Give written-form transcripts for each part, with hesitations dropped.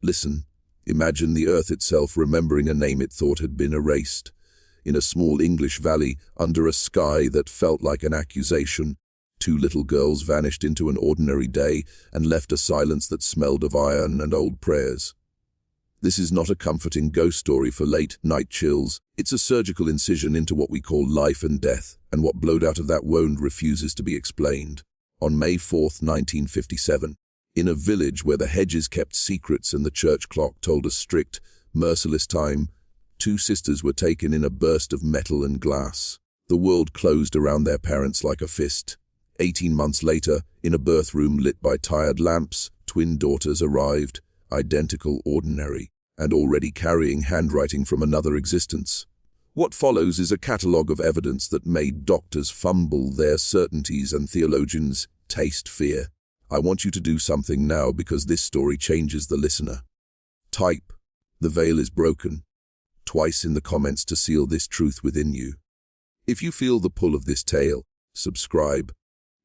Listen, imagine the earth itself remembering a name it thought had been erased. In a small English valley, under a sky that felt like an accusation, two little girls vanished into an ordinary day and left a silence that smelled of iron and old prayers. This is not a comforting ghost story for late-night chills. It's a surgical incision into what we call life and death, and what blowed out of that wound refuses to be explained. On May 4th, 1957, in a village where the hedges kept secrets and the church clock told a strict, merciless time, two sisters were taken in a burst of metal and glass. The world closed around their parents like a fist. 18 months later, in a birth room lit by tired lamps, twin daughters arrived, identical, ordinary, and already carrying handwriting from another existence. What follows is a catalogue of evidence that made doctors fumble their certainties and theologians taste fear. I want you to do something now because this story changes the listener. Type, "The veil is broken," twice in the comments to seal this truth within you. If you feel the pull of this tale, subscribe,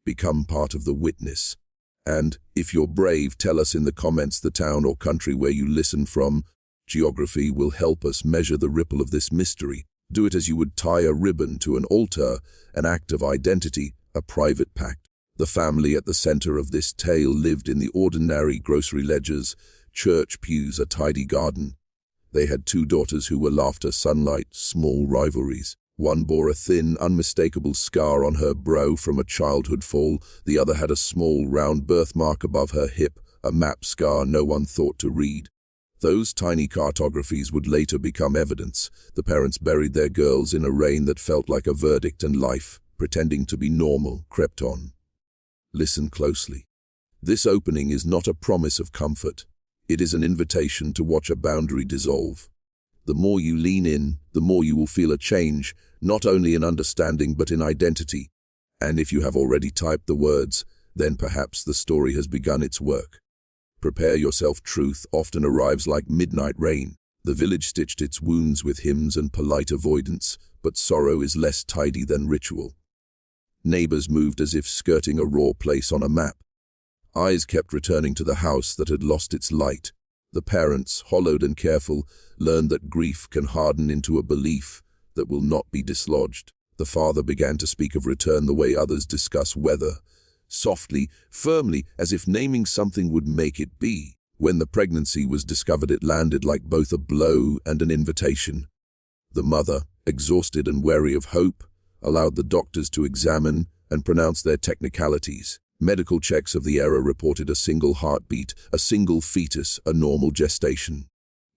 become part of the witness. And, if you're brave, tell us in the comments the town or country where you listen from. Geography will help us measure the ripple of this mystery. Do it as you would tie a ribbon to an altar, an act of identity, a private pact. The family at the center of this tale lived in the ordinary grocery ledgers, church pews, a tidy garden. They had two daughters who were laughter, sunlight, small rivalries. One bore a thin, unmistakable scar on her brow from a childhood fall. The other had a small, round birthmark above her hip, a map scar no one thought to read. Those tiny cartographies would later become evidence. The parents buried their girls in a rain that felt like a verdict, and life, pretending to be normal, crept on. Listen closely. This opening is not a promise of comfort. It is an invitation to watch a boundary dissolve. The more you lean in, the more you will feel a change, not only in understanding but in identity. And if you have already typed the words, then perhaps the story has begun its work. Prepare yourself. Truth often arrives like midnight rain. The village stitched its wounds with hymns and polite avoidance, but sorrow is less tidy than ritual. Neighbors moved as if skirting a raw place on a map. Eyes kept returning to the house that had lost its light. The parents, hollowed and careful, learned that grief can harden into a belief that will not be dislodged. The father began to speak of return the way others discuss weather, softly, firmly, as if naming something would make it be. When the pregnancy was discovered, it landed like both a blow and an invitation. The mother, exhausted and wary of hope, allowed the doctors to examine and pronounce their technicalities. Medical checks of the era reported a single heartbeat, a single fetus, a normal gestation.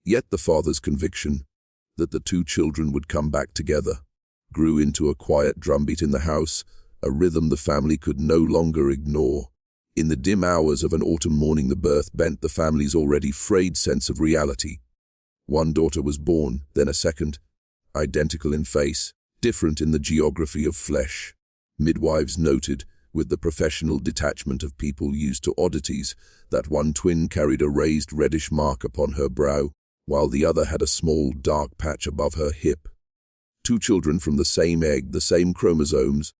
Yet the father's conviction that the two children would come back together grew into a quiet drumbeat in the house, a rhythm the family could no longer ignore. In the dim hours of an autumn morning, the birth bent the family's already frayed sense of reality. One daughter was born, then a second, identical in face, different in the geography of flesh. Midwives noted, with the professional detachment of people used to oddities, that one twin carried a raised reddish mark upon her brow, while the other had a small dark patch above her hip. Two children from the same egg, the same chromosomes,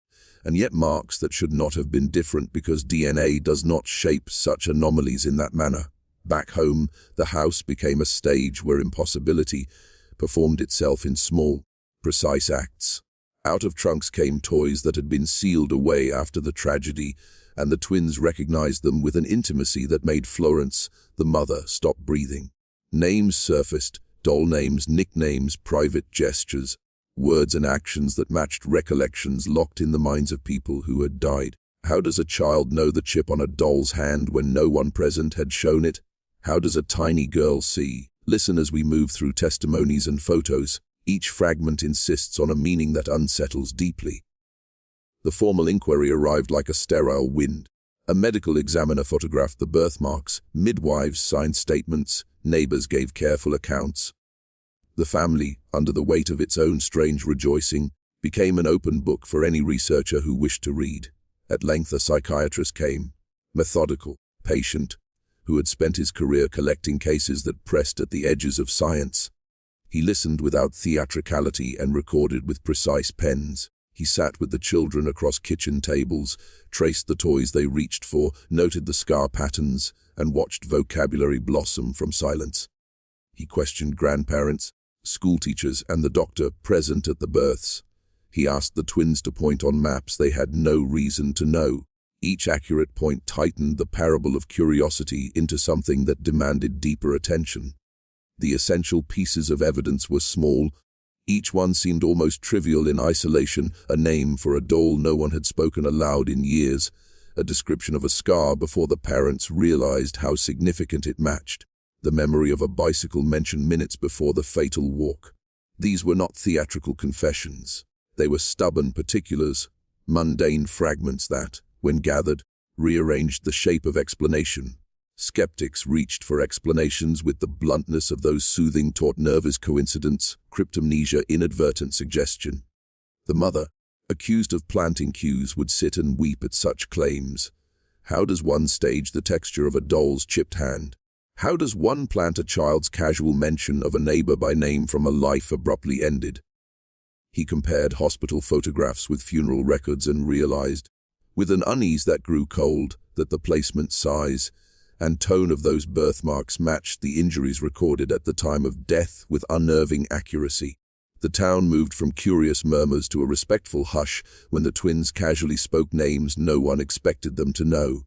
and yet marks that should not have been different because DNA does not shape such anomalies in that manner. Back home, the house became a stage where impossibility performed itself in small, precise acts. Out of trunks came toys that had been sealed away after the tragedy, and the twins recognized them with an intimacy that made Florence, the mother, stop breathing. Names surfaced, doll names, nicknames, private gestures, words and actions that matched recollections locked in the minds of people who had died. How does a child know the chip on a doll's hand when no one present had shown it? How does a tiny girl see? Listen as we move through testimonies and photos. Each fragment insists on a meaning that unsettles deeply. The formal inquiry arrived like a sterile wind. A medical examiner photographed the birthmarks, midwives signed statements, neighbors gave careful accounts. The family, under the weight of its own strange rejoicing, became an open book for any researcher who wished to read. At length a psychiatrist came, methodical, patient, who had spent his career collecting cases that pressed at the edges of science. He listened without theatricality and recorded with precise pens. He sat with the children across kitchen tables, traced the toys they reached for, noted the scar patterns, and watched vocabulary blossom from silence. He questioned grandparents, schoolteachers, and the doctor present at the births. He asked the twins to point on maps they had no reason to know. Each accurate point tightened the parable of curiosity into something that demanded deeper attention. The essential pieces of evidence were small. Each one seemed almost trivial in isolation: a name for a doll no one had spoken aloud in years, a description of a scar before the parents realized how significant it matched, the memory of a bicycle mentioned minutes before the fatal walk. These were not theatrical confessions. They were stubborn particulars, mundane fragments that, when gathered, rearranged the shape of explanation. Skeptics reached for explanations with the bluntness of those soothing taut nervous coincidence, cryptomnesia, inadvertent suggestion. The mother, accused of planting cues, would sit and weep at such claims. How does one stage the texture of a doll's chipped hand? How does one plant a child's casual mention of a neighbor by name from a life abruptly ended? He compared hospital photographs with funeral records and realized, with an unease that grew cold, that the placement, size, and tone of those birthmarks matched the injuries recorded at the time of death with unnerving accuracy. The town moved from curious murmurs to a respectful hush when the twins casually spoke names no one expected them to know.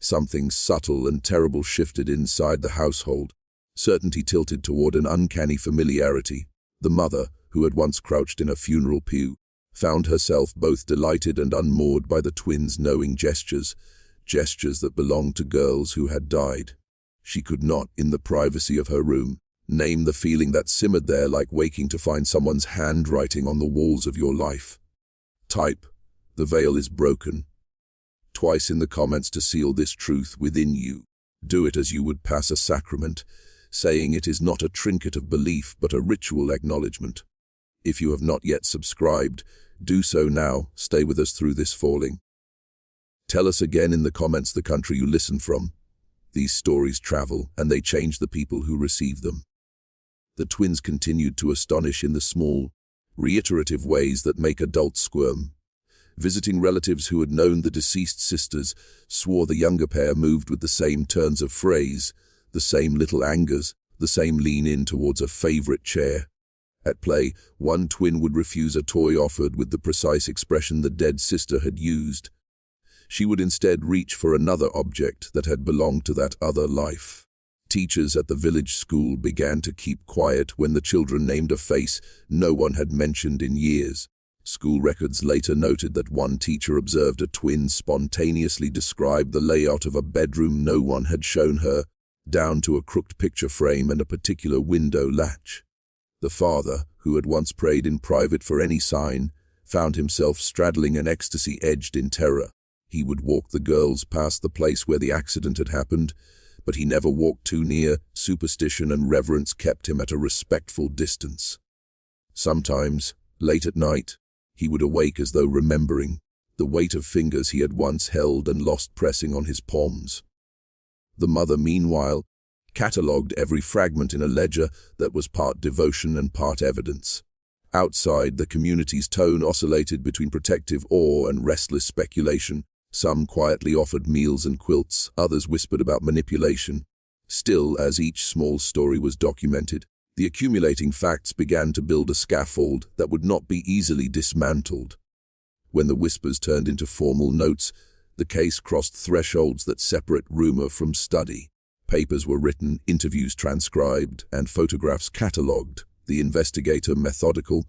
Something subtle and terrible shifted inside the household. Certainty tilted toward an uncanny familiarity. The mother, who had once crouched in a funeral pew, found herself both delighted and unmoored by the twins' knowing gestures that belonged to girls who had died. She could not, in the privacy of her room, name the feeling that simmered there like waking to find someone's handwriting on the walls of your life. Type, the veil is broken. Twice in the comments to seal this truth within you. Do it as you would pass a sacrament, saying it is not a trinket of belief but a ritual acknowledgement. If you have not yet subscribed, do so now. Stay with us through this falling. Tell us again in the comments the country you listen from. These stories travel, and they change the people who receive them. The twins continued to astonish in the small, reiterative ways that make adults squirm. Visiting relatives who had known the deceased sisters swore the younger pair moved with the same turns of phrase, the same little angers, the same lean in towards a favorite chair. At play, one twin would refuse a toy offered with the precise expression the dead sister had used. She would instead reach for another object that had belonged to that other life. Teachers at the village school began to keep quiet when the children named a face no one had mentioned in years. School records later noted that one teacher observed a twin spontaneously describe the layout of a bedroom no one had shown her, down to a crooked picture frame and a particular window latch. The father, who had once prayed in private for any sign, found himself straddling an ecstasy edged in terror. He would walk the girls past the place where the accident had happened, but he never walked too near. Superstition and reverence kept him at a respectful distance. Sometimes, late at night, he would awake as though remembering, the weight of fingers he had once held and lost pressing on his palms. The mother, meanwhile, catalogued every fragment in a ledger that was part devotion and part evidence. Outside, the community's tone oscillated between protective awe and restless speculation. Some quietly offered meals and quilts, others whispered about manipulation. Still, as each small story was documented, the accumulating facts began to build a scaffold that would not be easily dismantled. When the whispers turned into formal notes, the case crossed thresholds that separate rumor from study. Papers were written, interviews transcribed, and photographs catalogued. The investigator, methodical,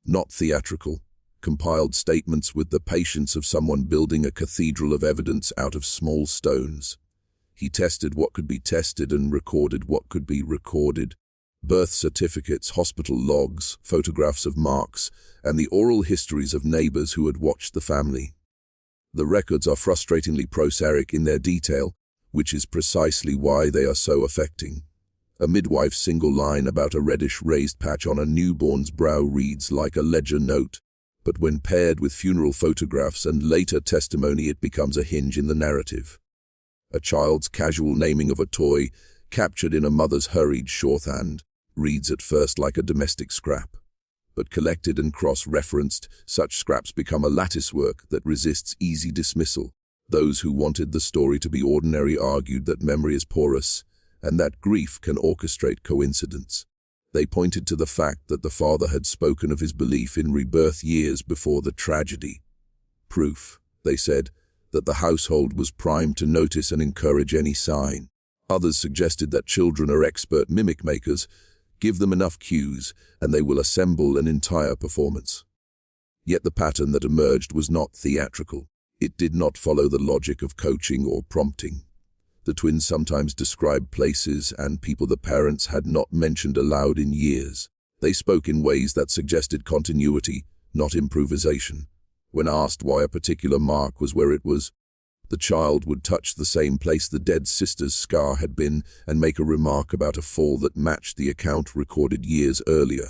not theatrical, compiled statements with the patience of someone building a cathedral of evidence out of small stones. He tested what could be tested and recorded what could be recorded. Birth certificates, hospital logs, photographs of marks, and the oral histories of neighbors who had watched the family. The records are frustratingly prosaic in their detail, which is precisely why they are so affecting. A midwife's single line about a reddish raised patch on a newborn's brow reads like a ledger note, but when paired with funeral photographs and later testimony, it becomes a hinge in the narrative. A child's casual naming of a toy, captured in a mother's hurried shorthand, reads at first like a domestic scrap. But collected and cross-referenced, such scraps become a latticework that resists easy dismissal. Those who wanted the story to be ordinary argued that memory is porous, and that grief can orchestrate coincidence. They pointed to the fact that the father had spoken of his belief in rebirth years before the tragedy. Proof, they said, that the household was primed to notice and encourage any sign. Others suggested that children are expert mimic makers. Give them enough cues, and they will assemble an entire performance. Yet the pattern that emerged was not theatrical. It did not follow the logic of coaching or prompting. The twins sometimes described places and people the parents had not mentioned aloud in years. They spoke in ways that suggested continuity, not improvisation. When asked why a particular mark was where it was, the child would touch the same place the dead sister's scar had been and make a remark about a fall that matched the account recorded years earlier.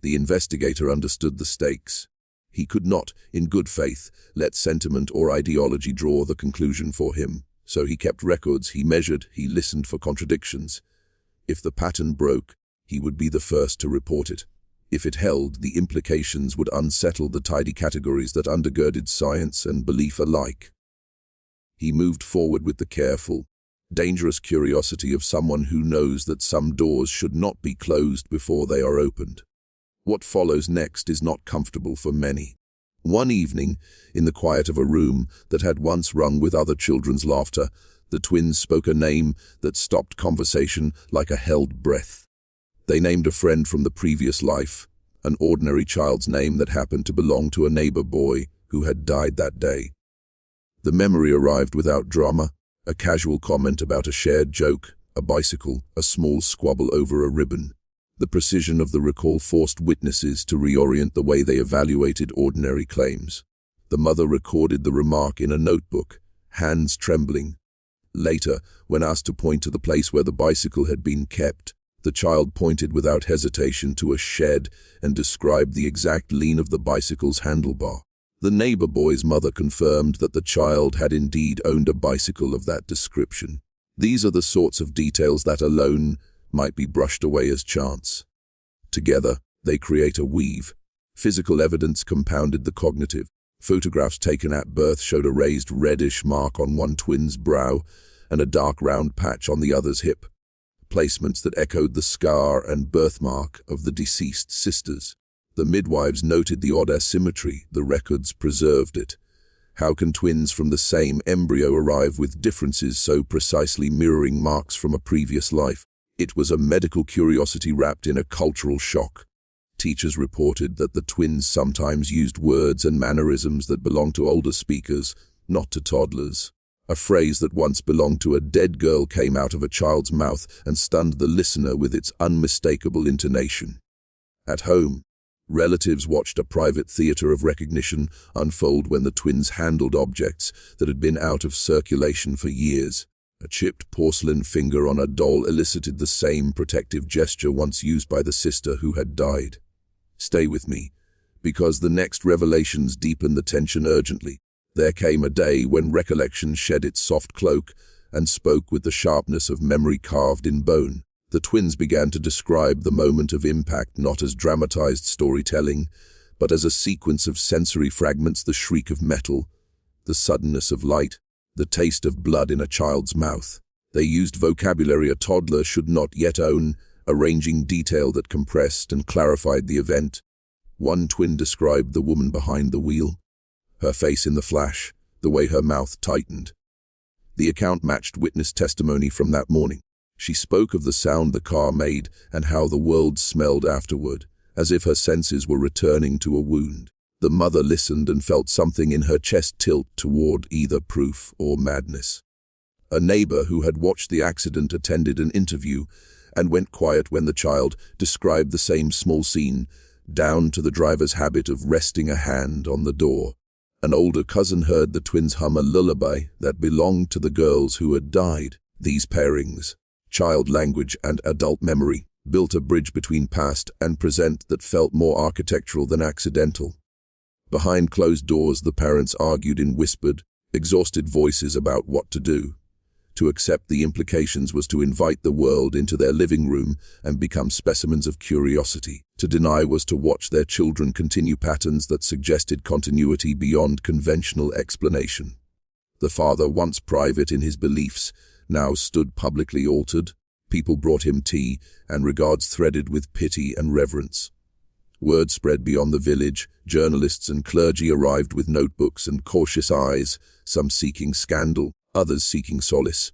The investigator understood the stakes. He could not, in good faith, let sentiment or ideology draw the conclusion for him. So he kept records, he measured, he listened for contradictions. If the pattern broke, he would be the first to report it. If it held, the implications would unsettle the tidy categories that undergirded science and belief alike. He moved forward with the careful, dangerous curiosity of someone who knows that some doors should not be closed before they are opened. What follows next is not comfortable for many. One evening, in the quiet of a room that had once rung with other children's laughter, the twins spoke a name that stopped conversation like a held breath. They named a friend from the previous life, an ordinary child's name that happened to belong to a neighbor boy who had died that day. The memory arrived without drama, a casual comment about a shared joke, a bicycle, a small squabble over a ribbon. The precision of the recall forced witnesses to reorient the way they evaluated ordinary claims. The mother recorded the remark in a notebook, hands trembling. Later, when asked to point to the place where the bicycle had been kept, the child pointed without hesitation to a shed and described the exact lean of the bicycle's handlebar. The neighbor boy's mother confirmed that the child had indeed owned a bicycle of that description. These are the sorts of details that alone might be brushed away as chance. Together, they create a weave. Physical evidence compounded the cognitive. Photographs taken at birth showed a raised reddish mark on one twin's brow and a dark round patch on the other's hip. Placements that echoed the scar and birthmark of the deceased sisters. The midwives noted the odd asymmetry. The records preserved it. How can twins from the same embryo arrive with differences so precisely mirroring marks from a previous life? It was a medical curiosity wrapped in a cultural shock. Teachers reported that the twins sometimes used words and mannerisms that belonged to older speakers, not to toddlers. A phrase that once belonged to a dead girl came out of a child's mouth and stunned the listener with its unmistakable intonation. At home, relatives watched a private theater of recognition unfold when the twins handled objects that had been out of circulation for years. A chipped porcelain finger on a doll elicited the same protective gesture once used by the sister who had died. Stay with me, because the next revelations deepen the tension urgently. There came a day when recollection shed its soft cloak and spoke with the sharpness of memory carved in bone. The twins began to describe the moment of impact not as dramatized storytelling, but as a sequence of sensory fragments: the shriek of metal, the suddenness of light, the taste of blood in a child's mouth. They used vocabulary a toddler should not yet own, arranging detail that compressed and clarified the event. One twin described the woman behind the wheel, her face in the flash, the way her mouth tightened. The account matched witness testimony from that morning. She spoke of the sound the car made and how the world smelled afterward, as if her senses were returning to a wound. The mother listened and felt something in her chest tilt toward either proof or madness. A neighbor who had watched the accident attended an interview and went quiet when the child described the same small scene, down to the driver's habit of resting a hand on the door. An older cousin heard the twins hum a lullaby that belonged to the girls who had died. These pairings, child language and adult memory, built a bridge between past and present that felt more architectural than accidental. Behind closed doors, the parents argued in whispered, exhausted voices about what to do. To accept the implications was to invite the world into their living room and become specimens of curiosity. To deny was to watch their children continue patterns that suggested continuity beyond conventional explanation. The father, once private in his beliefs, now stood publicly altered. People brought him tea, and regards threaded with pity and reverence. Word spread beyond the village. Journalists and clergy arrived with notebooks and cautious eyes, some seeking scandal, others seeking solace.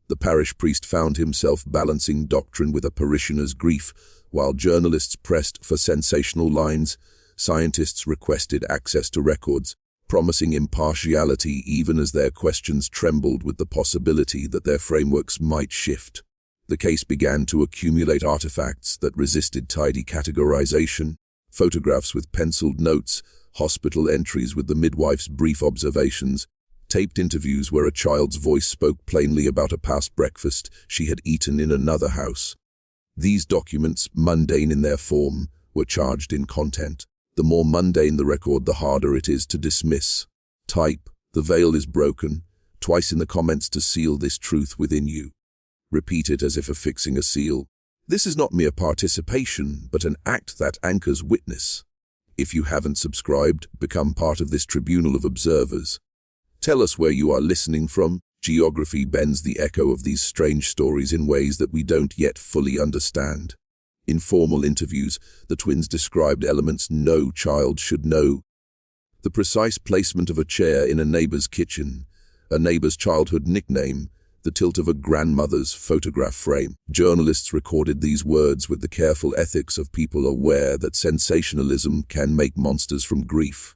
The parish priest found himself balancing doctrine with a parishioner's grief, while journalists pressed for sensational lines. Scientists requested access to records, promising impartiality even as their questions trembled with the possibility that their frameworks might shift. The case began to accumulate artifacts that resisted tidy categorization: photographs with penciled notes, hospital entries with the midwife's brief observations, taped interviews where a child's voice spoke plainly about a past breakfast she had eaten in another house. These documents, mundane in their form, were charged in content. The more mundane the record, the harder it is to dismiss. Type, "The veil is broken," twice in the comments to seal this truth within you. Repeat it as if affixing a seal. This is not mere participation, but an act that anchors witness. If you haven't subscribed, become part of this tribunal of observers. Tell us where you are listening from. Geography bends the echo of these strange stories in ways that we don't yet fully understand. In formal interviews, the twins described elements no child should know. The precise placement of a chair in a neighbor's kitchen, a neighbor's childhood nickname, the tilt of a grandmother's photograph frame. Journalists recorded these words with the careful ethics of people aware that sensationalism can make monsters from grief.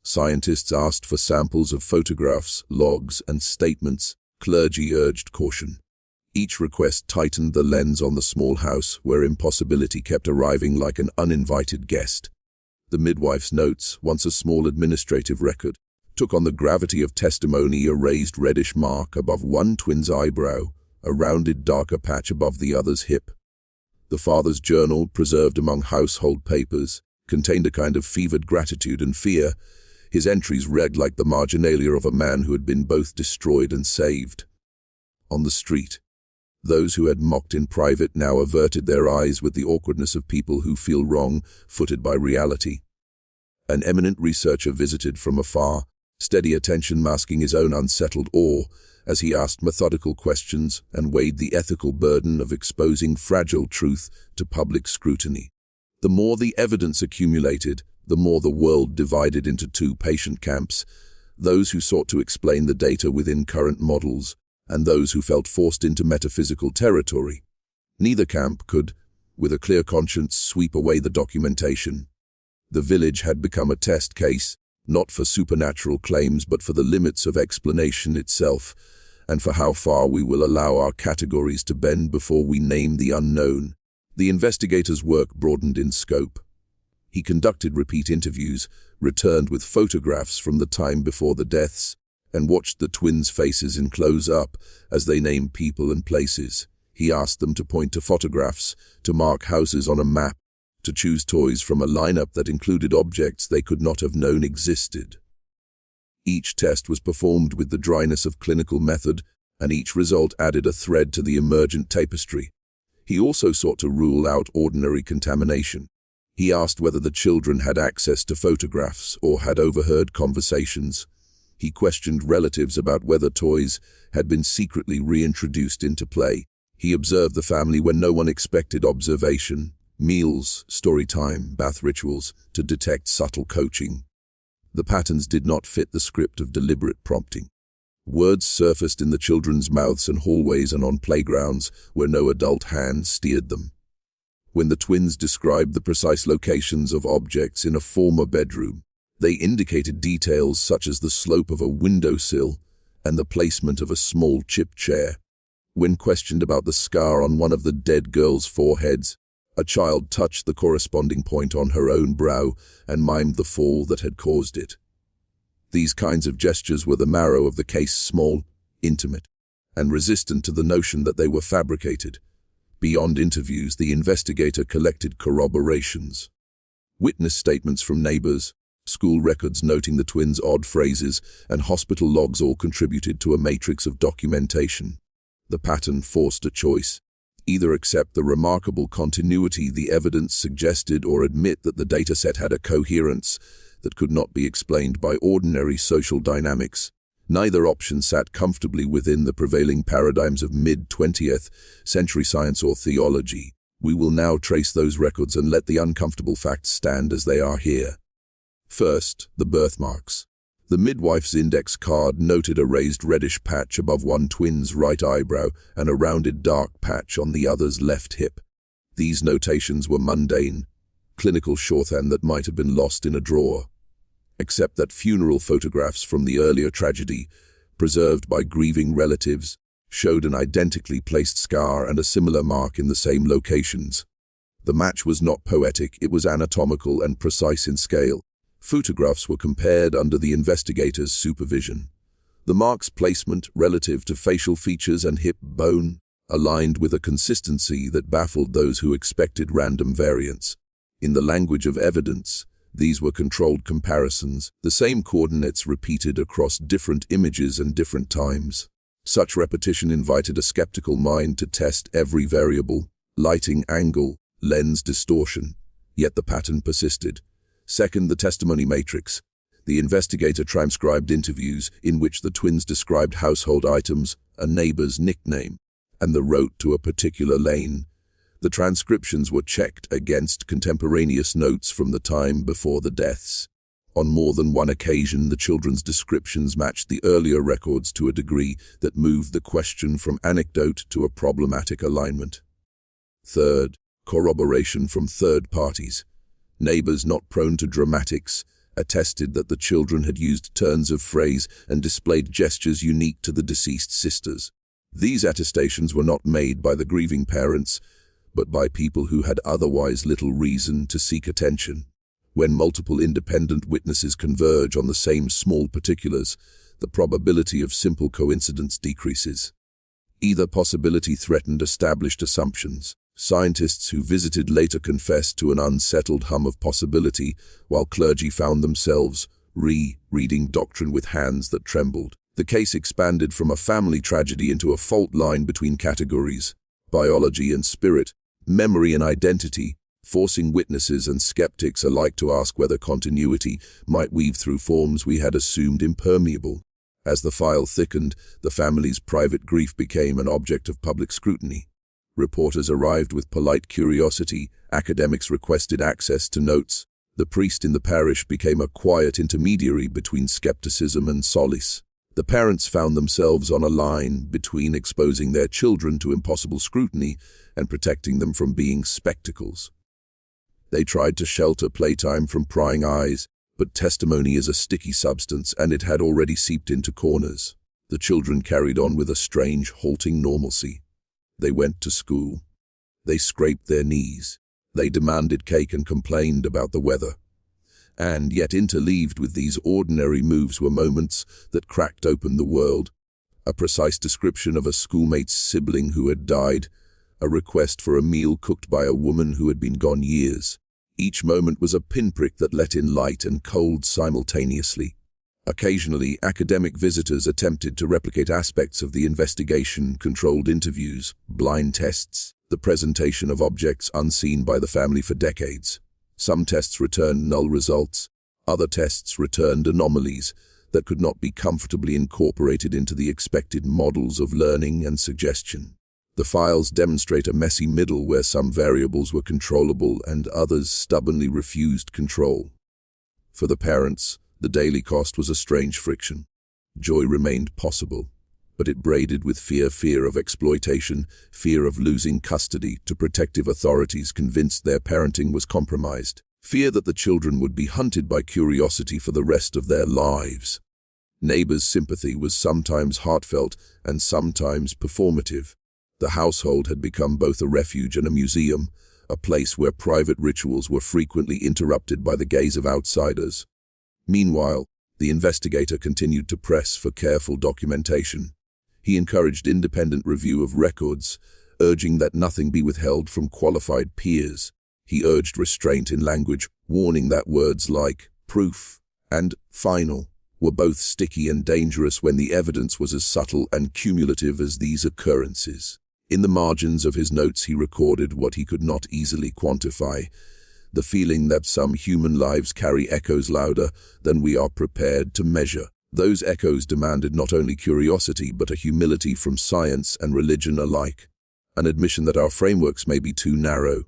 Scientists asked for samples of photographs, logs, and statements. Clergy urged caution. Each request tightened the lens on the small house, where impossibility kept arriving like an uninvited guest. The midwife's notes, once a small administrative record, took on the gravity of testimony: a raised reddish mark above one twin's eyebrow, a rounded darker patch above the other's hip. The father's journal, preserved among household papers, contained a kind of fevered gratitude and fear. His entries read like the marginalia of a man who had been both destroyed and saved. On the street, those who had mocked in private now averted their eyes with the awkwardness of people who feel wrong, footed by reality. An eminent researcher visited from afar, steady attention masking his own unsettled awe as he asked methodical questions and weighed the ethical burden of exposing fragile truth to public scrutiny. The more the evidence accumulated, the more the world divided into two patient camps: those who sought to explain the data within current models, and those who felt forced into metaphysical territory. Neither camp could, with a clear conscience, sweep away the documentation. The village had become a test case, not for supernatural claims but for the limits of explanation itself, and for how far we will allow our categories to bend before we name the unknown. The investigator's work broadened in scope. He conducted repeat interviews, returned with photographs from the time before the deaths, and watched the twins' faces in close-up as they named people and places. He asked them to point to photographs, to mark houses on a map, to choose toys from a lineup that included objects they could not have known existed. Each test was performed with the dryness of clinical method, and each result added a thread to the emergent tapestry. He also sought to rule out ordinary contamination. He asked whether the children had access to photographs or had overheard conversations. He questioned relatives about whether toys had been secretly reintroduced into play. He observed the family when no one expected observation, meals, story time, bath rituals, to detect subtle coaching. The patterns did not fit the script of deliberate prompting. Words surfaced in the children's mouths in hallways and on playgrounds where no adult hand steered them. When the twins described the precise locations of objects in a former bedroom, they indicated details such as the slope of a windowsill and the placement of a small chip chair. When questioned about the scar on one of the dead girl's foreheads, a child touched the corresponding point on her own brow and mimed the fall that had caused it. These kinds of gestures were the marrow of the case: small, intimate, and resistant to the notion that they were fabricated. Beyond interviews, the investigator collected corroborations. Witness statements from neighbors, school records noting the twins' odd phrases, and hospital logs all contributed to a matrix of documentation. The pattern forced a choice: either accept the remarkable continuity the evidence suggested or admit that the dataset had a coherence that could not be explained by ordinary social dynamics. Neither option sat comfortably within the prevailing paradigms of mid-20th century science or theology. We will now trace those records and let the uncomfortable facts stand as they are here. First, the birthmarks. The midwife's index card noted a raised reddish patch above one twin's right eyebrow and a rounded dark patch on the other's left hip. These notations were mundane, clinical shorthand that might have been lost in a drawer, except that funeral photographs from the earlier tragedy, preserved by grieving relatives, showed an identically placed scar and a similar mark in the same locations. The match was not poetic, it was anatomical and precise in scale. Photographs were compared under the investigator's supervision. The mark's placement relative to facial features and hip bone aligned with a consistency that baffled those who expected random variance. In the language of evidence, these were controlled comparisons, the same coordinates repeated across different images and different times. Such repetition invited a skeptical mind to test every variable, lighting angle, lens distortion, yet the pattern persisted. Second, the testimony matrix. The investigator transcribed interviews in which the twins described household items, a neighbor's nickname, and the route to a particular lane. The transcriptions were checked against contemporaneous notes from the time before the deaths. On more than one occasion, the children's descriptions matched the earlier records to a degree that moved the question from anecdote to a problematic alignment. Third, corroboration from third parties. Neighbors not prone to dramatics attested that the children had used turns of phrase and displayed gestures unique to the deceased sisters. These attestations were not made by the grieving parents, but by people who had otherwise little reason to seek attention. When multiple independent witnesses converge on the same small particulars, the probability of simple coincidence decreases. Either possibility threatened established assumptions. Scientists who visited later confessed to an unsettled hum of possibility, while clergy found themselves reading doctrine with hands that trembled. The case expanded from a family tragedy into a fault line between categories, biology and spirit, memory and identity, forcing witnesses and skeptics alike to ask whether continuity might weave through forms we had assumed impermeable. As the file thickened, the family's private grief became an object of public scrutiny. Reporters arrived with polite curiosity, academics requested access to notes. The priest in the parish became a quiet intermediary between skepticism and solace. The parents found themselves on a line between exposing their children to impossible scrutiny and protecting them from being spectacles. They tried to shelter playtime from prying eyes, but testimony is a sticky substance and it had already seeped into corners. The children carried on with a strange, halting normalcy. They went to school. They scraped their knees. They demanded cake and complained about the weather. And yet interleaved with these ordinary moves were moments that cracked open the world. A precise description of a schoolmate's sibling who had died, a request for a meal cooked by a woman who had been gone years. Each moment was a pinprick that let in light and cold simultaneously. Occasionally, academic visitors attempted to replicate aspects of the investigation, controlled interviews, blind tests, the presentation of objects unseen by the family for decades. Some tests returned null results, other tests returned anomalies that could not be comfortably incorporated into the expected models of learning and suggestion. The files demonstrate a messy middle where some variables were controllable and others stubbornly refused control. For the parents, the daily cost was a strange friction. Joy remained possible, but it braided with fear of exploitation, fear of losing custody to protective authorities convinced their parenting was compromised, fear that the children would be hunted by curiosity for the rest of their lives. Neighbors' sympathy was sometimes heartfelt and sometimes performative. The household had become both a refuge and a museum, a place where private rituals were frequently interrupted by the gaze of outsiders. Meanwhile, the investigator continued to press for careful documentation. He encouraged independent review of records, urging that nothing be withheld from qualified peers. He urged restraint in language, warning that words like proof and final were both sticky and dangerous when the evidence was as subtle and cumulative as these occurrences. In the margins of his notes he recorded what he could not easily quantify, the feeling that some human lives carry echoes louder than we are prepared to measure. Those echoes demanded not only curiosity but a humility from science and religion alike, an admission that our frameworks may be too narrow.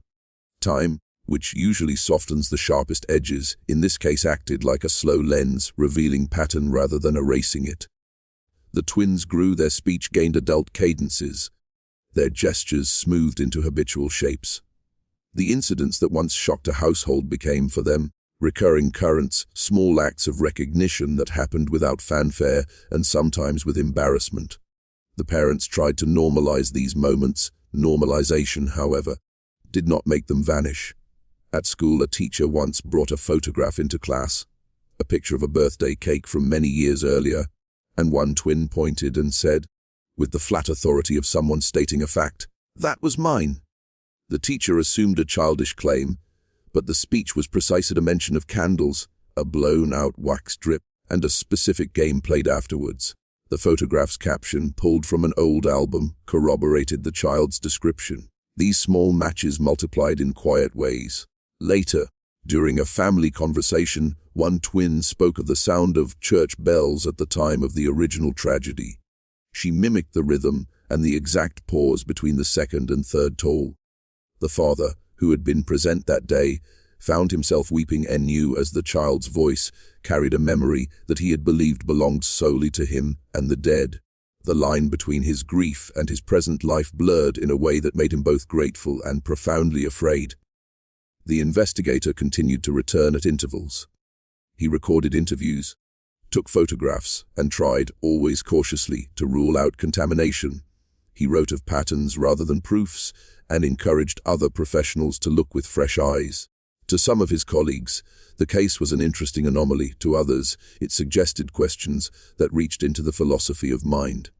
Time, which usually softens the sharpest edges, in this case acted like a slow lens, revealing pattern rather than erasing it. The twins grew, their speech gained adult cadences, their gestures smoothed into habitual shapes. The incidents that once shocked a household became, for them, recurring currents, small acts of recognition that happened without fanfare and sometimes with embarrassment. The parents tried to normalize these moments. Normalization, however, did not make them vanish. At school, a teacher once brought a photograph into class, a picture of a birthday cake from many years earlier, and one twin pointed and said, with the flat authority of someone stating a fact, "That was mine." The teacher assumed a childish claim, but the speech was precise at a mention of candles, a blown-out wax drip, and a specific game played afterwards. The photograph's caption, pulled from an old album, corroborated the child's description. These small matches multiplied in quiet ways. Later, during a family conversation, one twin spoke of the sound of church bells at the time of the original tragedy. She mimicked the rhythm and the exact pause between the second and third toll. The father, who had been present that day, found himself weeping anew as the child's voice carried a memory that he had believed belonged solely to him and the dead. The line between his grief and his present life blurred in a way that made him both grateful and profoundly afraid. The investigator continued to return at intervals. He recorded interviews, took photographs, and tried, always cautiously, to rule out contamination. He wrote of patterns rather than proofs, and encouraged other professionals to look with fresh eyes. To some of his colleagues, the case was an interesting anomaly. To others, it suggested questions that reached into the philosophy of mind.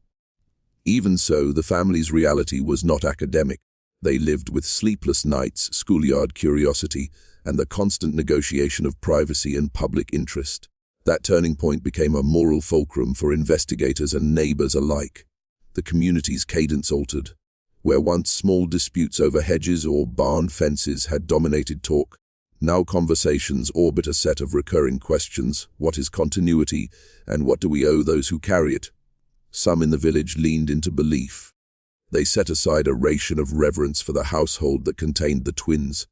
Even so, the family's reality was not academic. They lived with sleepless nights, schoolyard curiosity, and the constant negotiation of privacy and public interest. That turning point became a moral fulcrum for investigators and neighbors alike. The community's cadence altered. Where once small disputes over hedges or barn fences had dominated talk, now conversations orbit a set of recurring questions. What is continuity, and what do we owe those who carry it? Some in the village leaned into belief. They set aside a ration of reverence for the household that contained the twins.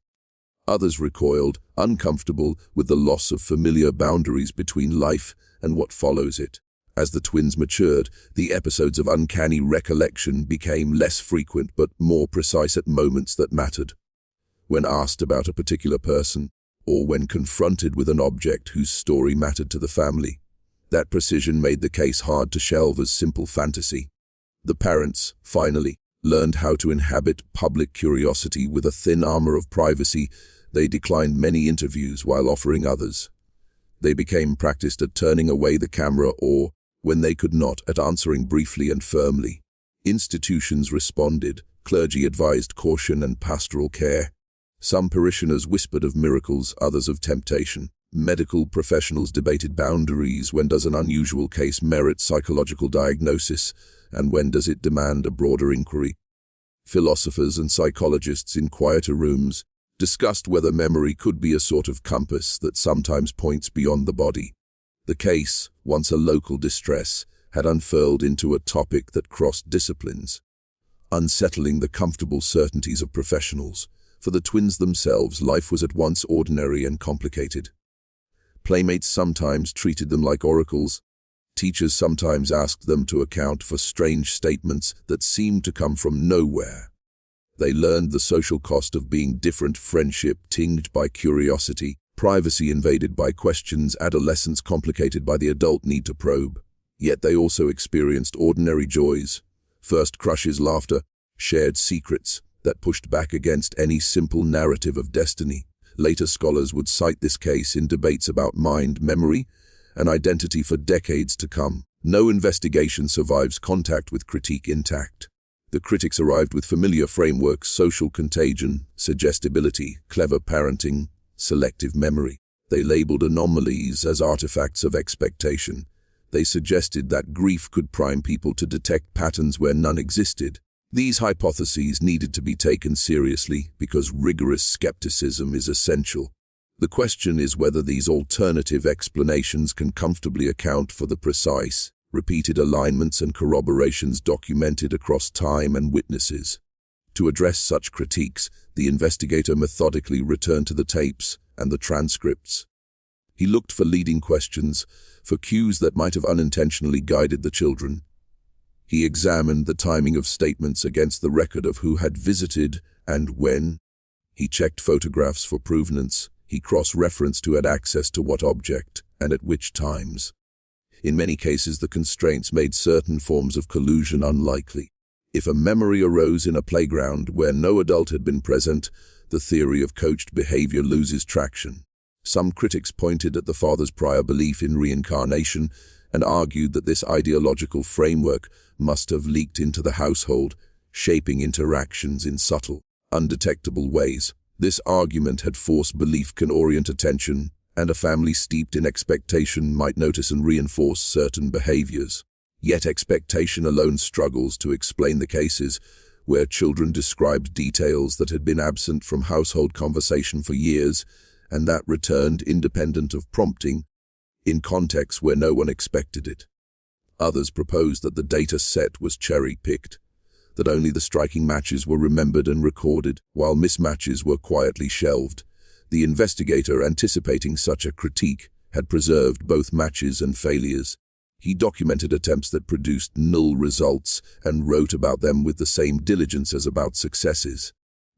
Others recoiled, uncomfortable with the loss of familiar boundaries between life and what follows it. As the twins matured, the episodes of uncanny recollection became less frequent but more precise at moments that mattered. When asked about a particular person, or when confronted with an object whose story mattered to the family, that precision made the case hard to shelve as simple fantasy. The parents, finally, learned how to inhabit public curiosity with a thin armor of privacy. They declined many interviews while offering others. They became practiced at turning away the camera or, when they could not, at answering briefly and firmly. Institutions responded. Clergy advised caution and pastoral care. Some parishioners whispered of miracles, others of temptation. Medical professionals debated boundaries. When does an unusual case merit psychological diagnosis, and when does it demand a broader inquiry? Philosophers and psychologists in quieter rooms discussed whether memory could be a sort of compass that sometimes points beyond the body. The case, once a local distress, had unfurled into a topic that crossed disciplines, unsettling the comfortable certainties of professionals. For the twins themselves, life was at once ordinary and complicated. Playmates sometimes treated them like oracles. Teachers sometimes asked them to account for strange statements that seemed to come from nowhere. They learned the social cost of being different, friendship tinged by curiosity, privacy invaded by questions, adolescence complicated by the adult need to probe. Yet they also experienced ordinary joys, first crushes, laughter, shared secrets that pushed back against any simple narrative of destiny. Later scholars would cite this case in debates about mind, memory, and identity for decades to come. No investigation survives contact with critique intact. The critics arrived with familiar frameworks: social contagion, suggestibility, clever parenting, selective memory. They labeled anomalies as artifacts of expectation. They suggested that grief could prime people to detect patterns where none existed. These hypotheses needed to be taken seriously because rigorous skepticism is essential. The question is whether these alternative explanations can comfortably account for the precise, repeated alignments and corroborations documented across time and witnesses. To address such critiques, the investigator methodically returned to the tapes and the transcripts. He looked for leading questions, for cues that might have unintentionally guided the children. He examined the timing of statements against the record of who had visited and when. He checked photographs for provenance. He cross-referenced who had access to what object and at which times. In many cases, the constraints made certain forms of collusion unlikely. If a memory arose in a playground where no adult had been present, the theory of coached behavior loses traction. Some critics pointed at the father's prior belief in reincarnation and argued that this ideological framework must have leaked into the household, shaping interactions in subtle, undetectable ways. This argument had forced belief can orient attention, and a family steeped in expectation might notice and reinforce certain behaviors. Yet expectation alone struggles to explain the cases where children described details that had been absent from household conversation for years, and that returned independent of prompting, in contexts where no one expected it. Others proposed that the data set was cherry-picked, that only the striking matches were remembered and recorded, while mismatches were quietly shelved. The investigator, anticipating such a critique, had preserved both matches and failures. He documented attempts that produced null results and wrote about them with the same diligence as about successes.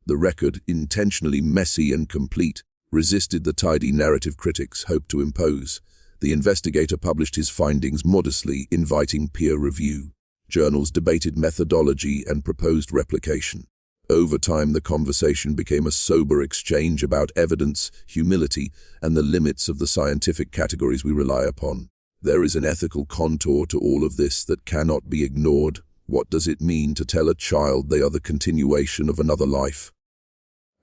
The record, intentionally messy and complete, resisted the tidy narrative critics hoped to impose. The investigator published his findings modestly, inviting peer review. Journals debated methodology and proposed replication. Over time, the conversation became a sober exchange about evidence, humility, and the limits of the scientific categories we rely upon. There is an ethical contour to all of this that cannot be ignored. What does it mean to tell a child they are the continuation of another life?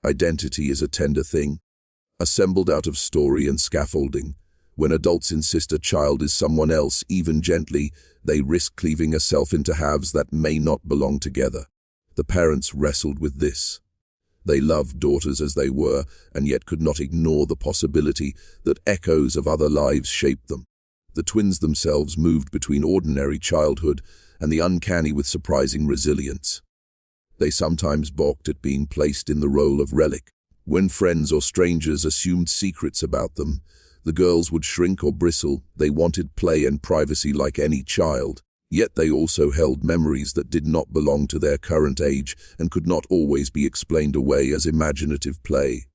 Identity is a tender thing, assembled out of story and scaffolding. When adults insist a child is someone else, even gently, they risk cleaving a self into halves that may not belong together. The parents wrestled with this. They loved daughters as they were, and yet could not ignore the possibility that echoes of other lives shaped them. The twins themselves moved between ordinary childhood and the uncanny with surprising resilience. They sometimes balked at being placed in the role of relic. When friends or strangers assumed secrets about them, the girls would shrink or bristle. They wanted play and privacy like any child. Yet they also held memories that did not belong to their current age and could not always be explained away as imaginative play.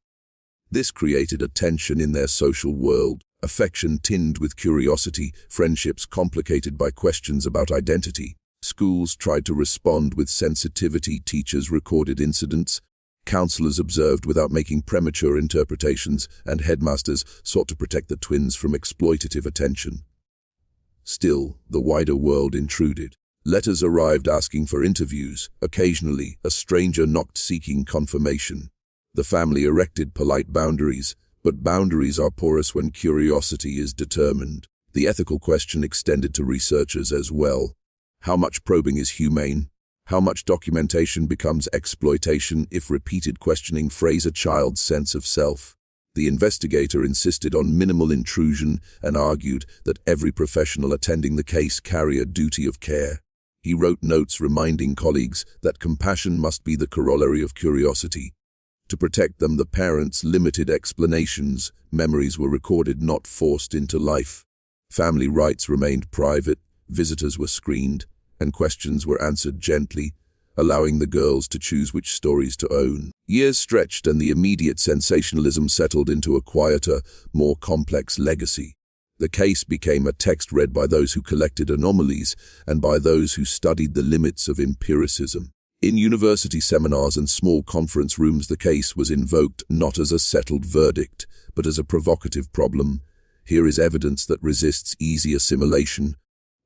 This created a tension in their social world, affection tinged with curiosity, friendships complicated by questions about identity. Schools tried to respond with sensitivity, teachers recorded incidents, counselors observed without making premature interpretations, and headmasters sought to protect the twins from exploitative attention. Still, the wider world intruded. Letters arrived asking for interviews. Occasionally, a stranger knocked seeking confirmation. The family erected polite boundaries, but boundaries are porous when curiosity is determined. The ethical question extended to researchers as well. How much probing is humane? How much documentation becomes exploitation if repeated questioning frays a child's sense of self? The investigator insisted on minimal intrusion and argued that every professional attending the case carry a duty of care. He wrote notes reminding colleagues that compassion must be the corollary of curiosity. To protect them, the parents limited explanations. Memories were recorded, not forced into life. Family rights remained private, visitors were screened, and questions were answered gently, allowing the girls to choose which stories to own. Years stretched and the immediate sensationalism settled into a quieter, more complex legacy. The case became a text read by those who collected anomalies and by those who studied the limits of empiricism. In university seminars and small conference rooms, the case was invoked not as a settled verdict, but as a provocative problem. Here is evidence that resists easy assimilation.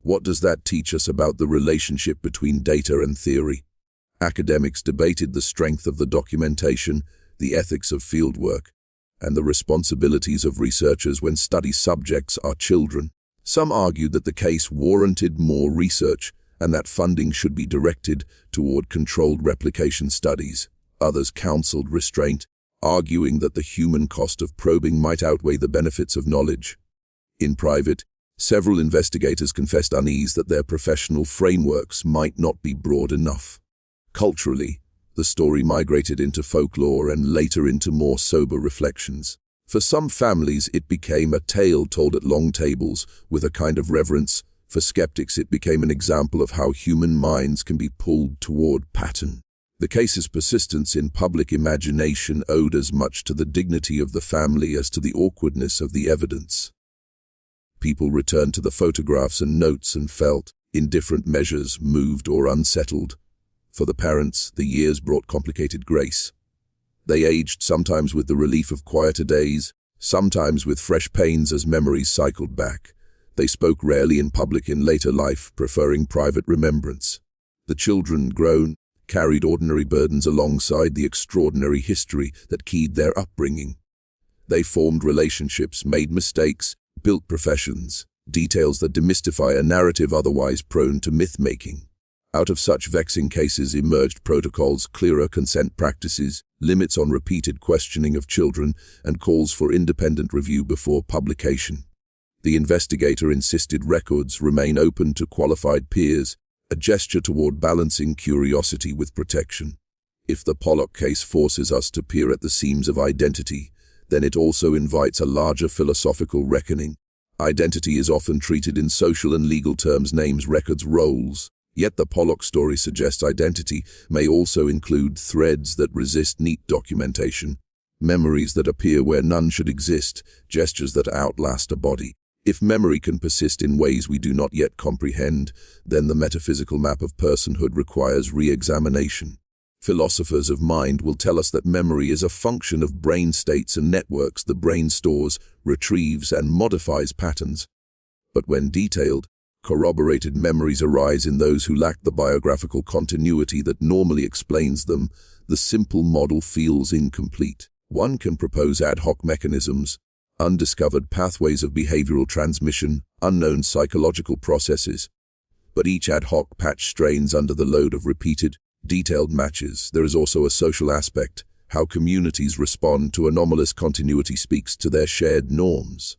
What does that teach us about the relationship between data and theory? Academics debated the strength of the documentation, the ethics of fieldwork, and the responsibilities of researchers when study subjects are children. Some argued that the case warranted more research and that funding should be directed toward controlled replication studies. Others counseled restraint. arguing that the human cost of probing might outweigh the benefits of knowledge. In private, several investigators confessed unease that their professional frameworks might not be broad enough. Culturally, the story migrated into folklore and later into more sober reflections. For some families, it became a tale told at long tables with a kind of reverence. For skeptics, it became an example of how human minds can be pulled toward pattern. The case's persistence in public imagination owed as much to the dignity of the family as to the awkwardness of the evidence. People returned to the photographs and notes and felt, in different measures, moved or unsettled. For the parents, the years brought complicated grace. They aged sometimes with the relief of quieter days, sometimes with fresh pains as memories cycled back. They spoke rarely in public in later life, preferring private remembrance. The children, grown, carried ordinary burdens alongside the extraordinary history that keyed their upbringing. They formed relationships, made mistakes, built professions, details that demystify a narrative otherwise prone to myth-making. Out of such vexing cases emerged protocols, clearer consent practices, limits on repeated questioning of children, and calls for independent review before publication. The investigator insisted records remain open to qualified peers, a gesture toward balancing curiosity with protection. If the Pollock case forces us to peer at the seams of identity, then it also invites a larger philosophical reckoning. Identity is often treated in social and legal terms, names, records, roles. Yet the Pollock story suggests identity may also include threads that resist neat documentation, memories that appear where none should exist, gestures that outlast a body. If memory can persist in ways we do not yet comprehend, then the metaphysical map of personhood requires re-examination. Philosophers of mind will tell us that memory is a function of brain states and networks the brain stores, retrieves, and modifies patterns. But when detailed, corroborated memories arise in those who lack the biographical continuity that normally explains them. The simple model feels incomplete. One can propose ad hoc mechanisms, undiscovered pathways of behavioral transmission, unknown psychological processes. But each ad hoc patch strains under the load of repeated, detailed matches. There is also a social aspect. How communities respond to anomalous continuity speaks to their shared norms.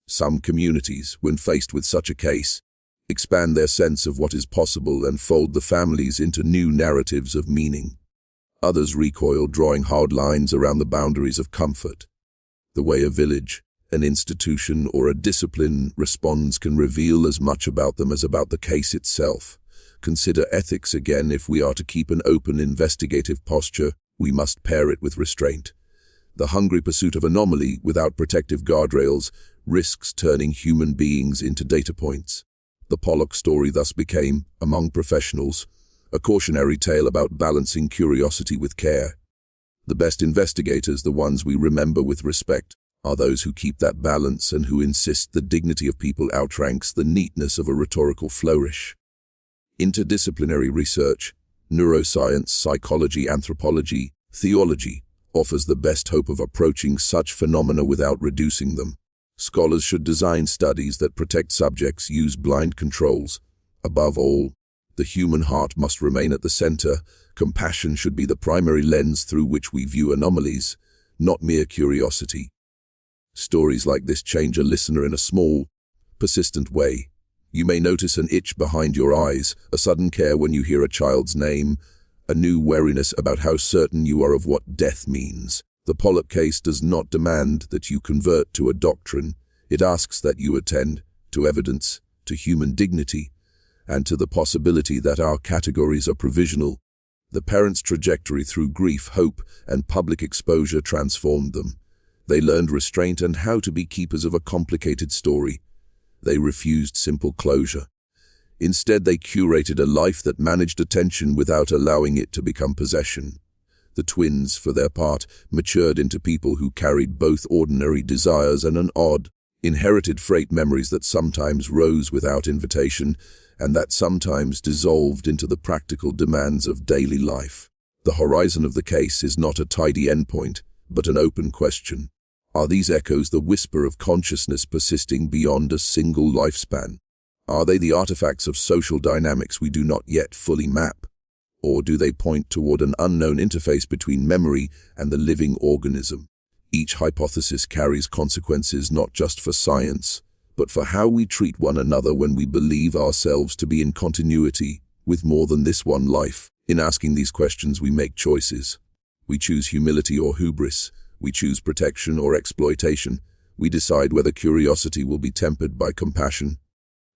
Some communities, when faced with such a case, expand their sense of what is possible and fold the families into new narratives of meaning. Others recoil, drawing hard lines around the boundaries of comfort. The way a village, an institution, or a discipline responds can reveal as much about them as about the case itself. Consider ethics again. If we are to keep an open, investigative posture, we must pair it with restraint. The hungry pursuit of anomaly without protective guardrails risks turning human beings into data points. The Pollock story thus became, among professionals, a cautionary tale about balancing curiosity with care. The best investigators, the ones we remember with respect, are those who keep that balance and who insist the dignity of people outranks the neatness of a rhetorical flourish. Interdisciplinary research, neuroscience, psychology, anthropology, theology, offers the best hope of approaching such phenomena without reducing them. Scholars should design studies that protect subjects, use blind controls. Above all, the human heart must remain at the center. Compassion should be the primary lens through which we view anomalies, not mere curiosity. Stories like this change a listener in a small, persistent way. You may notice an itch behind your eyes, a sudden care when you hear a child's name, a new wariness about how certain you are of what death means. The Pollock case does not demand that you convert to a doctrine. It asks that you attend to evidence, to human dignity, and to the possibility that our categories are provisional. The parents' trajectory through grief, hope, and public exposure transformed them. They learned restraint and how to be keepers of a complicated story. They refused simple closure. Instead, they curated a life that managed attention without allowing it to become possession. The twins, for their part, matured into people who carried both ordinary desires and an odd, inherited freight memories that sometimes rose without invitation and that sometimes dissolved into the practical demands of daily life. The horizon of the case is not a tidy endpoint, but an open question. Are these echoes the whisper of consciousness persisting beyond a single lifespan? Are they the artifacts of social dynamics we do not yet fully map? Or do they point toward an unknown interface between memory and the living organism? Each hypothesis carries consequences not just for science, but for how we treat one another when we believe ourselves to be in continuity with more than this one life. In asking these questions, we make choices. We choose humility or hubris. We choose protection or exploitation. We decide whether curiosity will be tempered by compassion.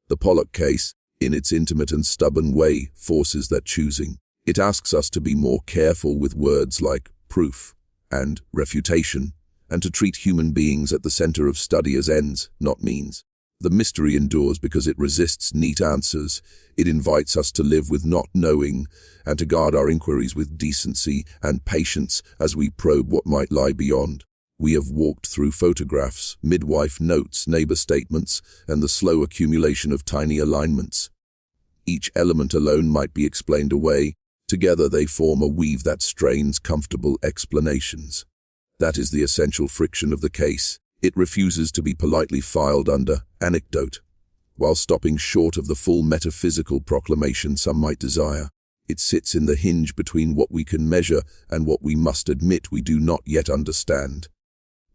The Pollock case, in its intimate and stubborn way, forces that choosing. It asks us to be more careful with words like proof and refutation, and to treat human beings at the center of study as ends, not means. The mystery endures because it resists neat answers. It invites us to live with not knowing, and to guard our inquiries with decency and patience as we probe what might lie beyond. We have walked through photographs, midwife notes, neighbor statements, and the slow accumulation of tiny alignments. Each element alone might be explained away. Together they form a weave that strains comfortable explanations. That is the essential friction of the case. It refuses to be politely filed under anecdote, while stopping short of the full metaphysical proclamation some might desire. It sits in the hinge between what we can measure and what we must admit we do not yet understand.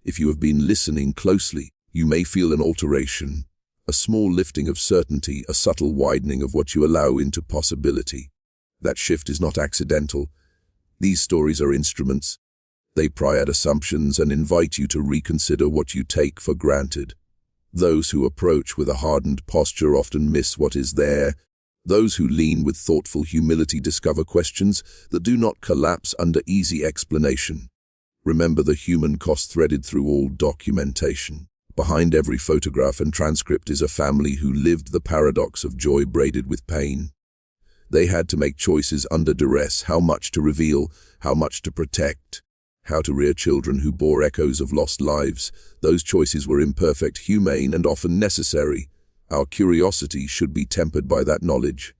If you have been listening closely, you may feel an alteration, a small lifting of certainty, a subtle widening of what you allow into possibility. That shift is not accidental. These stories are instruments. They pry at assumptions and invite you to reconsider what you take for granted. Those who approach with a hardened posture often miss what is there. Those who lean with thoughtful humility discover questions that do not collapse under easy explanation. Remember the human cost threaded through all documentation. Behind every photograph and transcript is a family who lived the paradox of joy braided with pain. They had to make choices under duress, how much to reveal, how much to protect, how to rear children who bore echoes of lost lives. Those choices were imperfect, humane, and often necessary. Our curiosity should be tempered by that knowledge.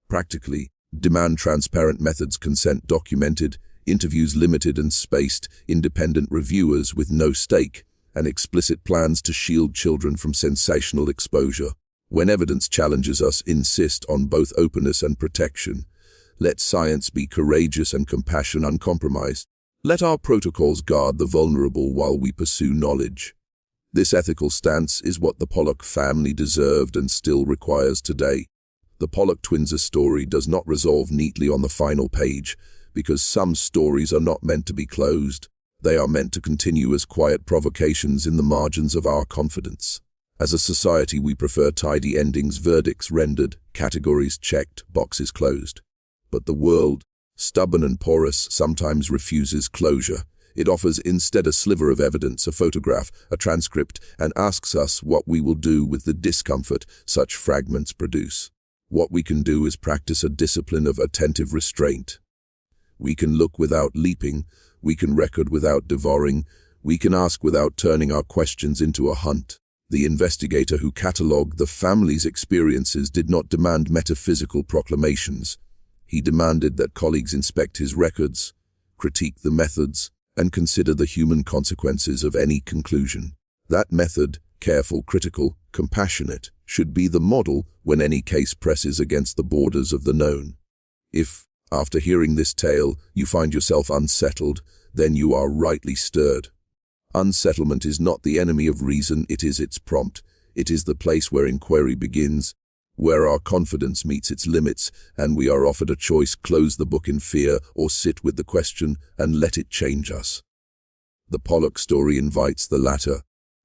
Practically, demand transparent methods, consent documented, interviews limited and spaced, independent reviewers with no stake, and explicit plans to shield children from sensational exposure. When evidence challenges us, insist on both openness and protection. Let science be courageous and compassion uncompromised. Let our protocols guard the vulnerable while we pursue knowledge. This ethical stance is what the Pollock family deserved and still requires today. The Pollock Twins' story does not resolve neatly on the final page, because some stories are not meant to be closed. They are meant to continue as quiet provocations in the margins of our confidence. As a society, we prefer tidy endings, verdicts rendered, categories checked, boxes closed. But the world, stubborn and porous, sometimes refuses closure. It offers instead a sliver of evidence, a photograph, a transcript, and asks us what we will do with the discomfort such fragments produce. What we can do is practice a discipline of attentive restraint. We can look without leaping, we can record without devouring, we can ask without turning our questions into a hunt. The investigator who catalogued the family's experiences did not demand metaphysical proclamations. He demanded that colleagues inspect his records, critique the methods, and consider the human consequences of any conclusion. That method, careful, critical, compassionate, should be the model when any case presses against the borders of the known. If, after hearing this tale, you find yourself unsettled, then you are rightly stirred. Unsettlement is not the enemy of reason, it is its prompt. It is the place where inquiry begins, where our confidence meets its limits, and we are offered a choice: close the book in fear or sit with the question and let it change us. The Pollock story invites the latter.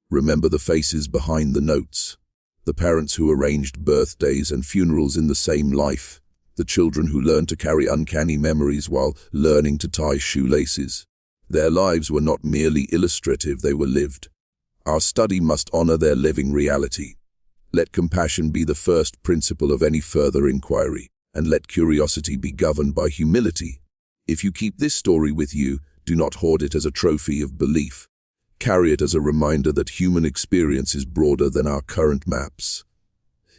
Remember the faces behind the notes, the parents who arranged birthdays and funerals in the same life, the children who learned to carry uncanny memories while learning to tie shoelaces. Their lives were not merely illustrative, they were lived. Our study must honor their living reality. Let compassion be the first principle of any further inquiry, and let curiosity be governed by humility. If you keep this story with you, do not hoard it as a trophy of belief. Carry it as a reminder that human experience is broader than our current maps.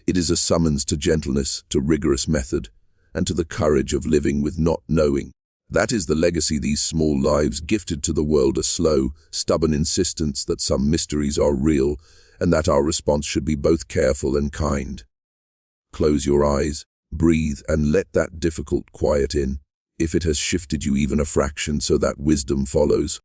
It is a summons to gentleness, to rigorous method, and to the courage of living with not knowing. That is the legacy these small lives gifted to the world, a slow, stubborn insistence that some mysteries are real, and that our response should be both careful and kind. Close your eyes, breathe, and let that difficult quiet in. if it has shifted you even a fraction so that wisdom follows.